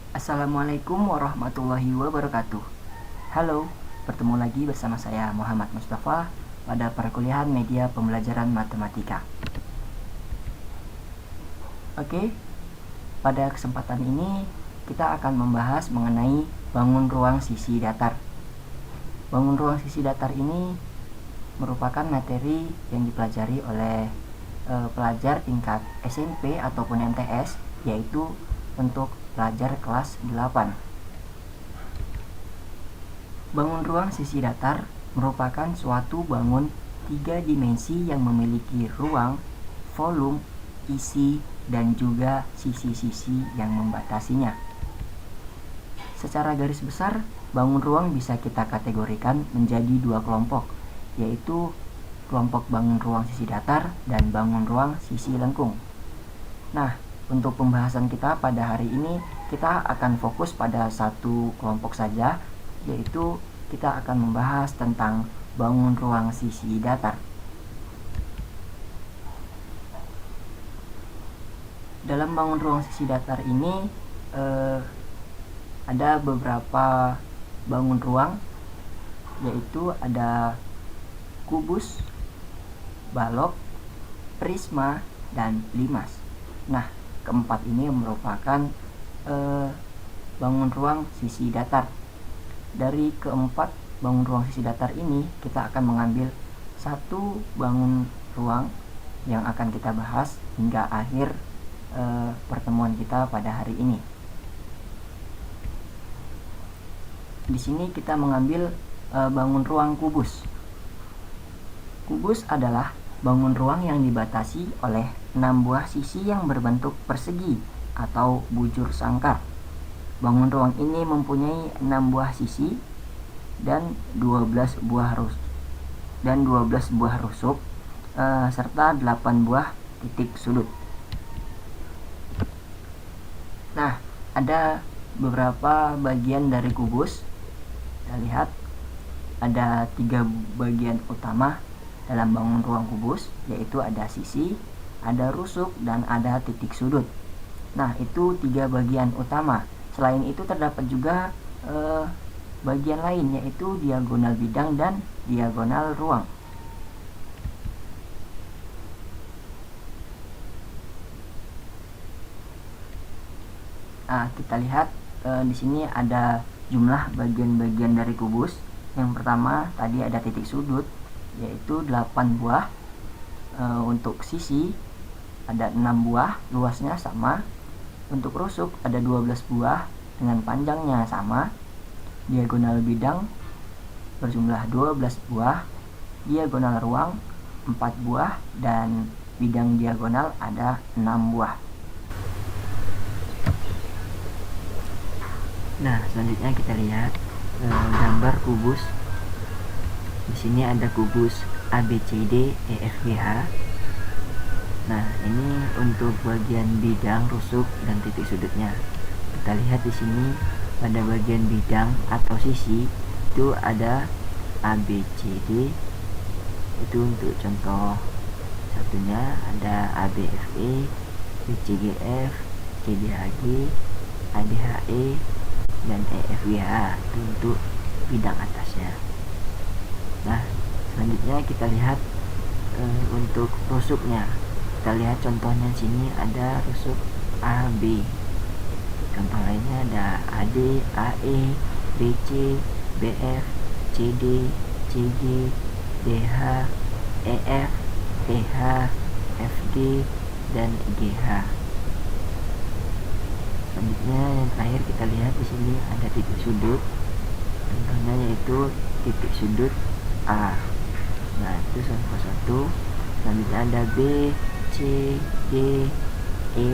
Assalamualaikum warahmatullahi wabarakatuh. Halo, bertemu lagi bersama saya Muhammad Mustafa pada perkuliahan media pembelajaran matematika. Oke, pada kesempatan ini kita akan membahas mengenai bangun ruang sisi datar. Bangun ruang sisi datar ini merupakan materi yang dipelajari oleh pelajar tingkat SMP ataupun MTS, yaitu untuk pelajar kelas 8. Bangun ruang sisi datar merupakan suatu bangun 3 dimensi yang memiliki ruang, volume, isi, dan juga sisi-sisi yang membatasinya. Secara garis besar, bangun ruang bisa kita kategorikan menjadi 2 kelompok, yaitu kelompok bangun ruang sisi datar dan bangun ruang sisi lengkung. Nah, untuk pembahasan kita pada hari ini, kita akan fokus pada satu kelompok saja, yaitu kita akan membahas tentang bangun ruang sisi datar. Dalam bangun ruang sisi datar ini ada beberapa bangun ruang, yaitu ada kubus, balok, prisma, dan limas. Nah, keempat ini merupakan bangun ruang sisi datar. Dari keempat bangun ruang sisi datar ini, kita akan mengambil satu bangun ruang yang akan kita bahas hingga akhir pertemuan kita pada hari ini. Di sini kita mengambil bangun ruang kubus. Kubus adalah bangun ruang yang dibatasi oleh 6 buah sisi yang berbentuk persegi atau bujur sangkar. Bangun ruang ini mempunyai 6 buah sisi dan 12 buah rusuk serta 8 buah titik sudut. Nah, ada beberapa bagian dari kubus. Kita lihat ada 3 bagian utama dalam bangun ruang kubus, yaitu ada sisi, ada rusuk, dan ada titik sudut. Nah, itu 3 bagian utama. Selain itu terdapat juga bagian lain, yaitu diagonal bidang dan diagonal ruang. Nah, kita lihat di sini ada jumlah bagian-bagian dari kubus. Yang pertama tadi ada titik sudut, yaitu 8 buah. Untuk sisi ada 6 buah, luasnya sama. Untuk rusuk ada 12 buah dengan panjangnya sama. Diagonal bidang berjumlah 12 buah, diagonal ruang 4 buah, dan bidang diagonal ada 6 buah. Nah, selanjutnya kita lihat gambar kubus. Di sini ada kubus ABCD EFGH. Nah, ini untuk bagian bidang, rusuk, dan titik sudutnya. Kita lihat di sini pada bagian bidang atau sisi itu ada ABCD. Itu untuk contoh satunya, ada ABFE, BCGF, CDHG, ADHE, dan EFGH. Itu untuk bidang atasnya. Nah, selanjutnya kita lihat untuk rusuknya. Kita lihat contohnya sini ada rusuk AB. Contoh lainnya ada AD, AE, BC, BF, CD, CG, DH, EF, PH, FG, dan GH. Selanjutnya yang terakhir kita lihat di sini ada titik sudut. Contohnya yaitu titik sudut A. Nah, itu contoh satu. Selanjutnya ada B, C, D, E,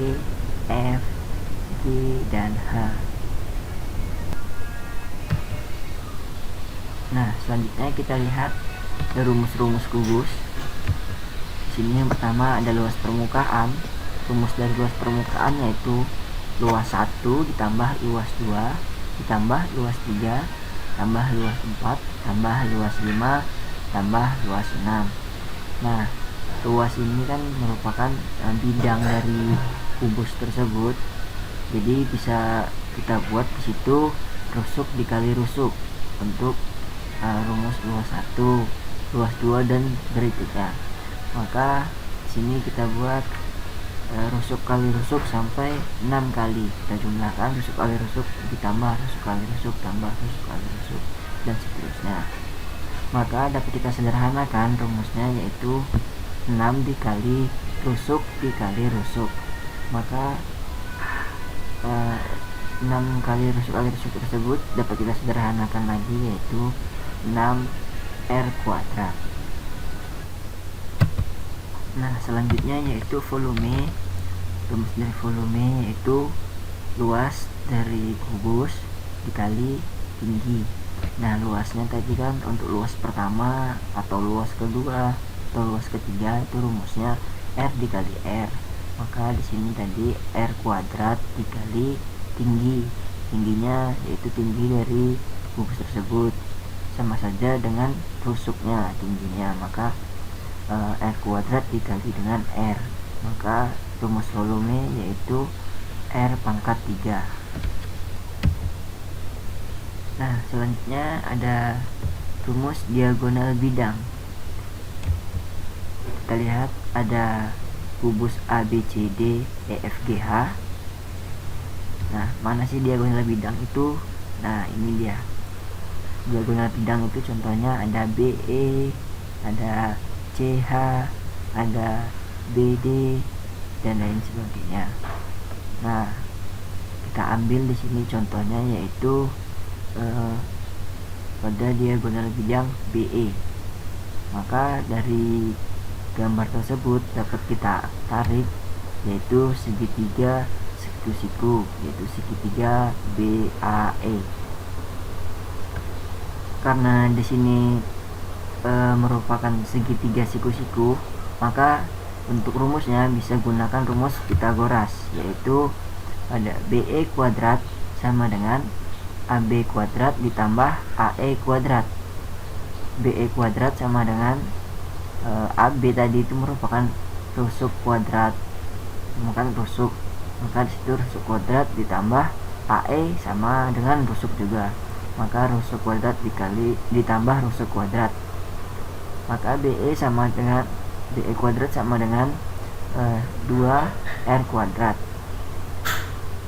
F, G, dan H. Nah, selanjutnya kita lihat rumus-rumus kubus. Di sini yang pertama ada luas permukaan. Rumus dari luas permukaan yaitu luas 1 ditambah luas 2 ditambah luas 3 tambah luas 4 tambah luas 5 tambah luas 6. Nah, luas ini kan merupakan bidang dari kubus tersebut. Jadi bisa kita buat di situ rusuk dikali rusuk untuk rumus luas 1, luas 2 dan berikutnya. Maka di sini kita buat rusuk kali rusuk sampai 6 kali. Kita jumlahkan rusuk kali rusuk ditambah rusuk kali rusuk tambah rusuk kali rusuk dan seterusnya. Maka dapat kita sederhanakan rumusnya, yaitu 6 dikali rusuk dikali rusuk. Maka 6 kali rusuk tersebut dapat kita sederhanakan lagi, yaitu 6R kuadrat. Nah, selanjutnya yaitu volume. Rumus dari volume yaitu luas dari kubus dikali tinggi. Nah, luasnya tadi kan untuk luas pertama atau luas kedua atau luas ketiga itu rumusnya R dikali R. Maka di sini tadi R kuadrat dikali tinggi. Tingginya yaitu tinggi dari kubus tersebut, sama saja dengan rusuknya tingginya. Maka R kuadrat dikali dengan R. Maka rumus volume yaitu R pangkat 3. Nah, selanjutnya ada rumus diagonal bidang. Kita lihat ada kubus ABCD EFGH. Nah, mana sih diagonal bidang itu? Nah, ini dia. Diagonal bidang itu contohnya ada BE, ada CH, ada BD dan lain sebagainya. Nah, kita ambil di sini contohnya yaitu pada diagonal bidang BE. Maka dari gambar tersebut dapat kita tarik yaitu segitiga siku-siku, yaitu segitiga BAE. Karena di sini merupakan segitiga siku-siku, maka untuk rumusnya bisa gunakan rumus Pythagoras, yaitu ada BE kuadrat sama dengan AB kuadrat ditambah AE kuadrat. BE kuadrat sama dengan AB tadi itu merupakan rusuk kuadrat, maka rusuk, maka disitu rusuk kuadrat ditambah AE sama dengan rusuk juga, maka rusuk kuadrat dikali ditambah rusuk kuadrat. Maka BE sama dengan BE kuadrat sama dengan 2R kuadrat.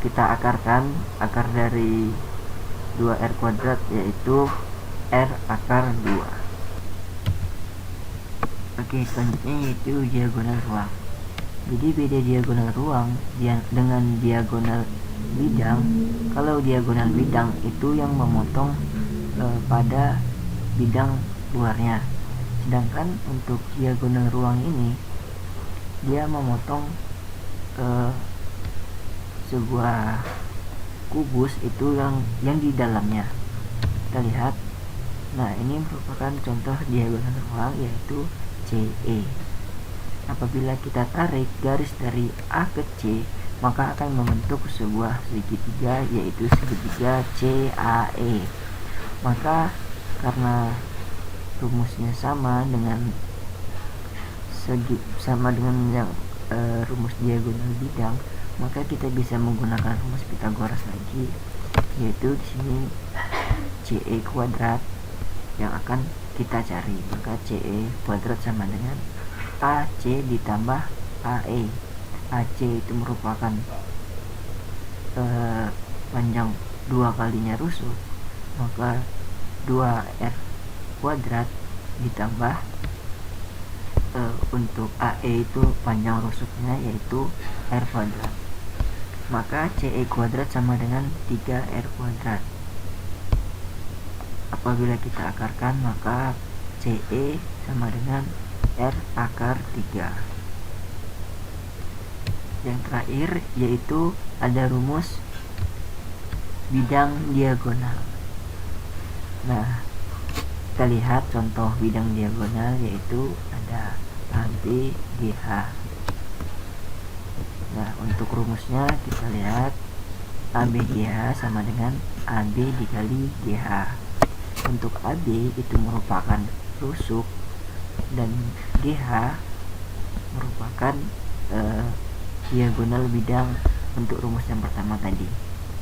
Kita akarkan, akar dari 2R kuadrat yaitu R akar 2. Oke, selanjutnya yaitu diagonal ruang. Jadi beda diagonal ruang dengan diagonal bidang. Kalau diagonal bidang itu yang memotong pada bidang luarnya, sedangkan untuk diagonal ruang ini dia memotong sebuah kubus itu yang di dalamnya. Kita lihat. Nah, ini merupakan contoh diagonal ruang yaitu CE. Apabila kita tarik garis dari A ke C, maka akan membentuk sebuah segitiga yaitu segitiga CAE. Maka karena rumusnya sama dengan yang rumus diagonal bidang, maka kita bisa menggunakan rumus Pythagoras lagi, yaitu di sini CE kuadrat yang akan kita cari. Maka CE kuadrat sama dengan AC ditambah AE. AC itu merupakan panjang 2 kalinya rusuk, maka 2R kuadrat ditambah untuk AE itu panjang rusuknya yaitu R kuadrat. Maka CE kuadrat sama dengan 3R kuadrat. Apabila kita akarkan, maka CE sama dengan R akar 3. Yang terakhir yaitu ada rumus bidang diagonal. Nah, kita lihat contoh bidang diagonal yaitu ada AB GH. Nah, untuk rumusnya kita lihat AB GH sama dengan AB dikali GH. Untuk AB itu merupakan rusuk dan GH merupakan diagonal bidang untuk rumus yang pertama tadi.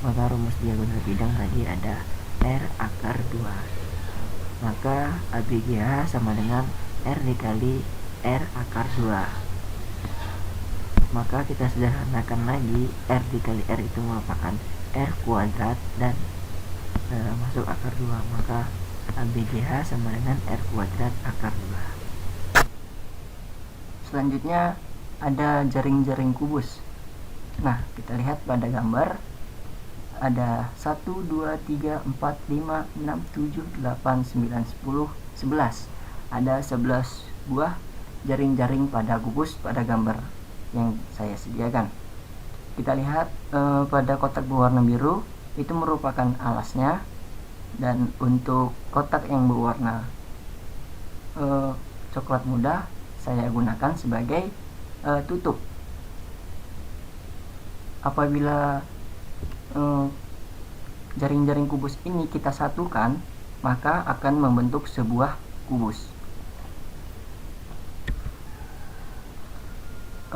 Maka rumus diagonal bidang tadi ada R akar 2. Maka ABGH sama dengan R dikali R akar 2. Maka kita sederhanakan lagi, R dikali R itu merupakan R kuadrat dan masuk akar 2. Maka ABGH sama dengan R kuadrat akar 2. Selanjutnya ada jaring-jaring kubus. Nah, kita lihat pada gambar ada 1, 2, 3, 4, 5, 6, 7, 8, 9, 10, 11. Ada 11 buah jaring-jaring pada kubus pada gambar yang saya sediakan. Kita lihat pada kotak berwarna biru itu merupakan alasnya, dan untuk kotak yang berwarna coklat muda saya gunakan sebagai tutup. Apabila jaring-jaring kubus ini kita satukan, maka akan membentuk sebuah kubus.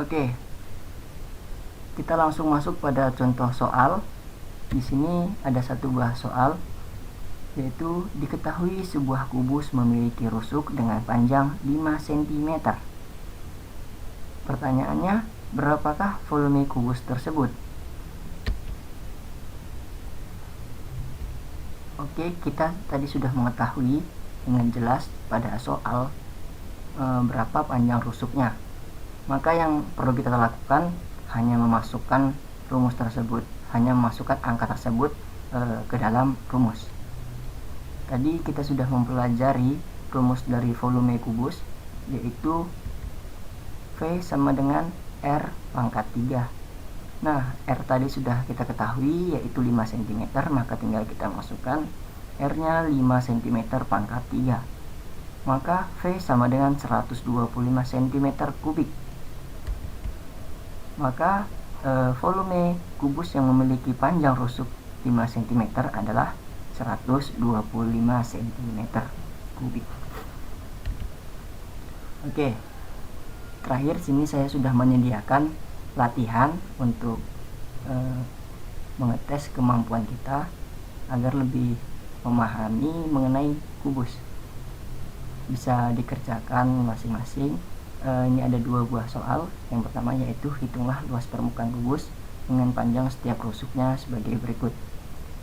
Oke, kita langsung masuk pada contoh soal. Di sini ada satu buah soal, yaitu diketahui sebuah kubus memiliki rusuk dengan panjang 5 cm. Pertanyaannya, berapakah volume kubus tersebut? Oke, kita tadi sudah mengetahui dengan jelas pada soal berapa panjang rusuknya. Maka yang perlu kita lakukan hanya memasukkan rumus tersebut, hanya memasukkan angka tersebut ke dalam rumus. Tadi kita sudah mempelajari rumus dari volume kubus, yaitu V sama dengan R pangkat 3. Nah, R tadi sudah kita ketahui yaitu 5 cm, maka tinggal kita masukkan R-nya 5 cm pangkat 3. Maka V sama dengan 125 cm kubik. Maka volume kubus yang memiliki panjang rusuk 5 cm adalah 125 cm kubik. Oke. Terakhir sini saya sudah menyediakan latihan untuk mengetes kemampuan kita agar lebih memahami mengenai kubus. Bisa dikerjakan masing-masing. Ini ada 2 buah soal. Yang pertama yaitu hitunglah luas permukaan kubus dengan panjang setiap rusuknya sebagai berikut: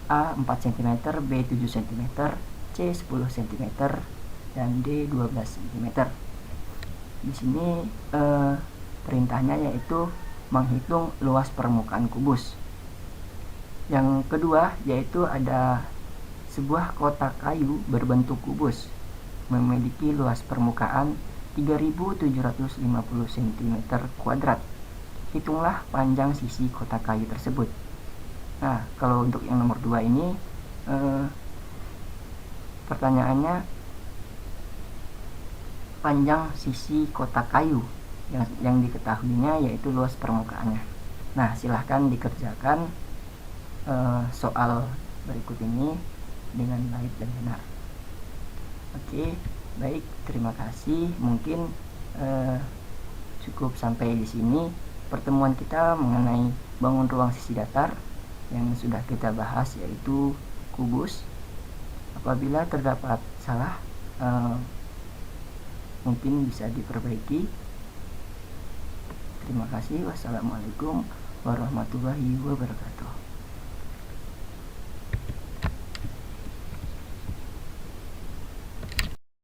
A 4 cm, B 7 cm, C 10 cm, dan D 12 cm. Di sini perintahnya yaitu menghitung luas permukaan kubus. Yang kedua yaitu ada sebuah kotak kayu berbentuk kubus memiliki luas permukaan 3750 cm kuadrat. Hitunglah panjang sisi kotak kayu tersebut. Nah, kalau untuk yang nomor 2 ini pertanyaannya panjang sisi kotak kayu yang diketahuinya yaitu luas permukaannya. Nah, silahkan dikerjakan soal berikut ini dengan baik dan benar. Oke, baik, terima kasih. Mungkin cukup sampai di sini pertemuan kita mengenai bangun ruang sisi datar yang sudah kita bahas, yaitu kubus. Apabila terdapat salah, mungkin bisa diperbaiki. Terima kasih. Wassalamualaikum warahmatullahi wabarakatuh.